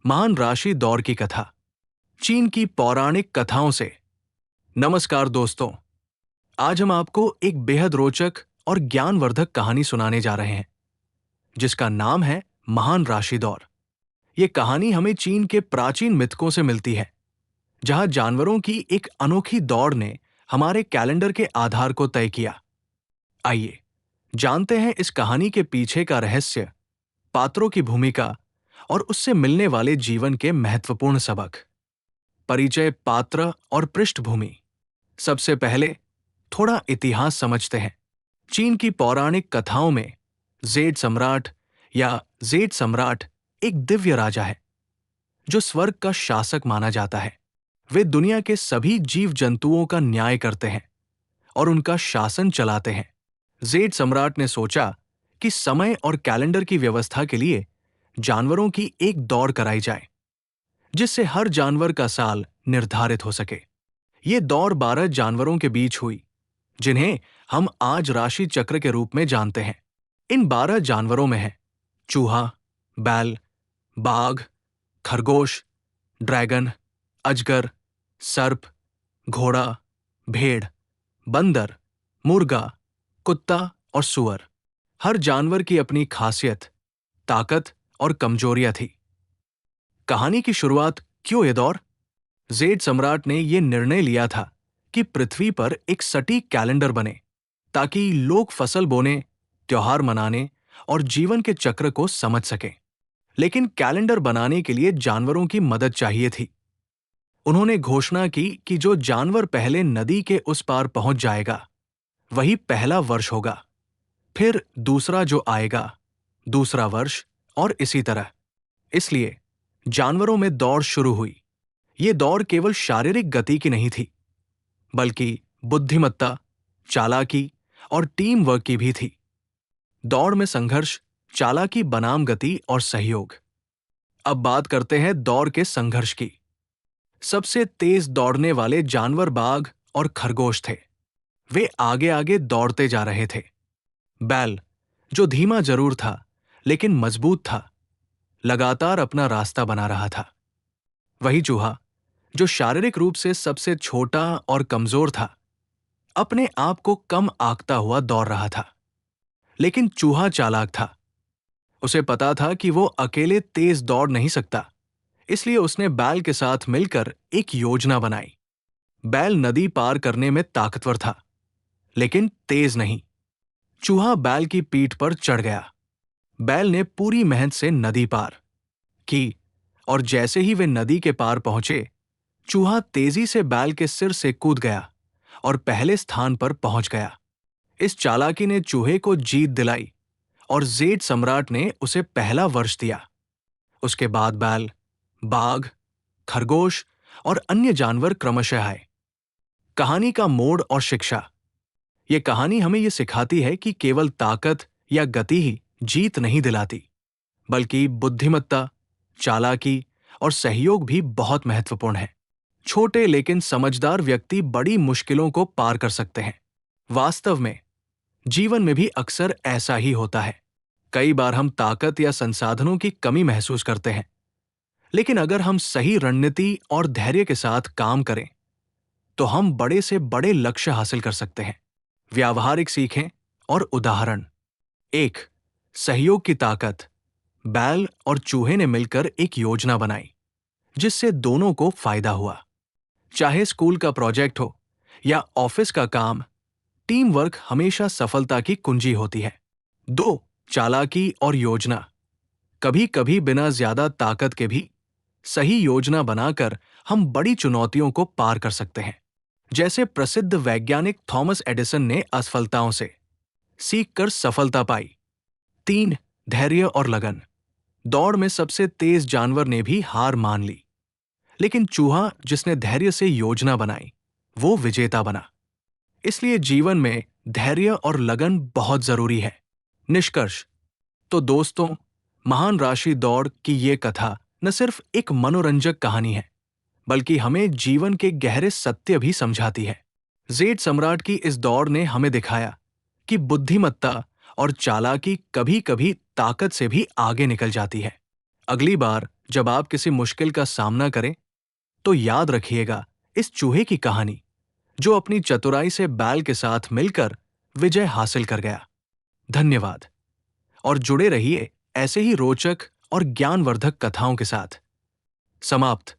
महान राशि दौड़ की कथा, चीन की पौराणिक कथाओं से। नमस्कार दोस्तों, आज हम आपको एक बेहद रोचक और ज्ञानवर्धक कहानी सुनाने जा रहे हैं, जिसका नाम है महान राशि दौड़। ये कहानी हमें चीन के प्राचीन मिथकों से मिलती है, जहां जानवरों की एक अनोखी दौड़ ने हमारे कैलेंडर के आधार को तय किया। आइए जानते हैं इस कहानी के पीछे का रहस्य, पात्रों की भूमिका और उससे मिलने वाले जीवन के महत्वपूर्ण सबक। परिचय, पात्र और पृष्ठभूमि। सबसे पहले थोड़ा इतिहास समझते हैं। चीन की पौराणिक कथाओं में जेड सम्राट एक दिव्य राजा है, जो स्वर्ग का शासक माना जाता है। वे दुनिया के सभी जीव जंतुओं का न्याय करते हैं और उनका शासन चलाते हैं। जेड सम्राट ने सोचा कि समय और कैलेंडर की व्यवस्था के लिए जानवरों की एक दौड़ कराई जाए, जिससे हर जानवर का साल निर्धारित हो सके। ये दौड़ 12 जानवरों के बीच हुई, जिन्हें हम आज राशि चक्र के रूप में जानते हैं। इन 12 जानवरों में हैं चूहा, बैल, बाघ, खरगोश, ड्रैगन, अजगर, सर्प, घोड़ा, भेड़, बंदर, मुर्गा, कुत्ता और सुअर। हर जानवर की अपनी खासियत, ताकत और कमजोरियां थी। कहानी की शुरुआत क्यों ये दौर? जेड सम्राट ने यह निर्णय लिया था कि पृथ्वी पर एक सटीक कैलेंडर बने, ताकि लोग फसल बोने, त्योहार मनाने और जीवन के चक्र को समझ सकें। लेकिन कैलेंडर बनाने के लिए जानवरों की मदद चाहिए थी। उन्होंने घोषणा की कि जो जानवर पहले नदी के उस पार पहुंच जाएगा, वही पहला वर्ष होगा। फिर दूसरा जो आएगा, दूसरा वर्ष, और इसी तरह। इसलिए जानवरों में दौड़ शुरू हुई। ये दौड़ केवल शारीरिक गति की नहीं थी, बल्कि बुद्धिमत्ता, चालाकी और टीम वर्क की भी थी। दौड़ में संघर्ष, चालाकी बनाम गति और सहयोग। अब बात करते हैं दौड़ के संघर्ष की। सबसे तेज दौड़ने वाले जानवर बाघ और खरगोश थे। वे आगे आगे दौड़ते जा रहे थे। बैल, जो धीमा जरूर था लेकिन मजबूत था, लगातार अपना रास्ता बना रहा था। वही चूहा, जो शारीरिक रूप से सबसे छोटा और कमजोर था, अपने आप को कम आंकता हुआ दौड़ रहा था। लेकिन चूहा चालाक था। उसे पता था कि वो अकेले तेज दौड़ नहीं सकता, इसलिए उसने बैल के साथ मिलकर एक योजना बनाई। बैल नदी पार करने में ताकतवर था, लेकिन तेज नहीं। चूहा बैल की पीठ पर चढ़ गया। बैल ने पूरी मेहनत से नदी पार की, और जैसे ही वे नदी के पार पहुंचे, चूहा तेजी से बैल के सिर से कूद गया और पहले स्थान पर पहुंच गया। इस चालाकी ने चूहे को जीत दिलाई और जेड सम्राट ने उसे पहला वर्ष दिया। उसके बाद बैल, बाघ, खरगोश और अन्य जानवर क्रमशः आए। कहानी का मोड़ और शिक्षा। यह कहानी हमें यह सिखाती है कि केवल ताकत या गति ही जीत नहीं दिलाती, बल्कि बुद्धिमत्ता, चालाकी और सहयोग भी बहुत महत्वपूर्ण है। छोटे लेकिन समझदार व्यक्ति बड़ी मुश्किलों को पार कर सकते हैं। वास्तव में जीवन में भी अक्सर ऐसा ही होता है। कई बार हम ताकत या संसाधनों की कमी महसूस करते हैं, लेकिन अगर हम सही रणनीति और धैर्य के साथ काम करें, तो हम बड़े से बड़े लक्ष्य हासिल कर सकते हैं। व्यावहारिक सीखें और उदाहरण। 1. सहयोग की ताकत। बैल और चूहे ने मिलकर एक योजना बनाई, जिससे दोनों को फायदा हुआ। चाहे स्कूल का प्रोजेक्ट हो या ऑफिस का काम, टीम वर्क हमेशा सफलता की कुंजी होती है। 2. चालाकी और योजना। कभी कभी बिना ज्यादा ताकत के भी सही योजना बनाकर हम बड़ी चुनौतियों को पार कर सकते हैं, जैसे प्रसिद्ध वैज्ञानिक थॉमस एडिसन ने असफलताओं से सीखकर सफलता पाई। 3. धैर्य और लगन। दौड़ में सबसे तेज जानवर ने भी हार मान ली, लेकिन चूहा, जिसने धैर्य से योजना बनाई, वो विजेता बना। इसलिए जीवन में धैर्य और लगन बहुत जरूरी है। निष्कर्ष। तो दोस्तों, महान राशि दौड़ की ये कथा न सिर्फ एक मनोरंजक कहानी है, बल्कि हमें जीवन के गहरे सत्य भी समझाती है। जेड सम्राट की इस दौड़ ने हमें दिखाया कि बुद्धिमत्ता और चालाकी कभी-कभी ताकत से भी आगे निकल जाती है। अगली बार जब आप किसी मुश्किल का सामना करें तो याद रखिएगा इस चूहे की कहानी, जो अपनी चतुराई से बैल के साथ मिलकर विजय हासिल कर गया। धन्यवाद। और जुड़े रहिए ऐसे ही रोचक और ज्ञानवर्धक कथाओं के साथ। समाप्त।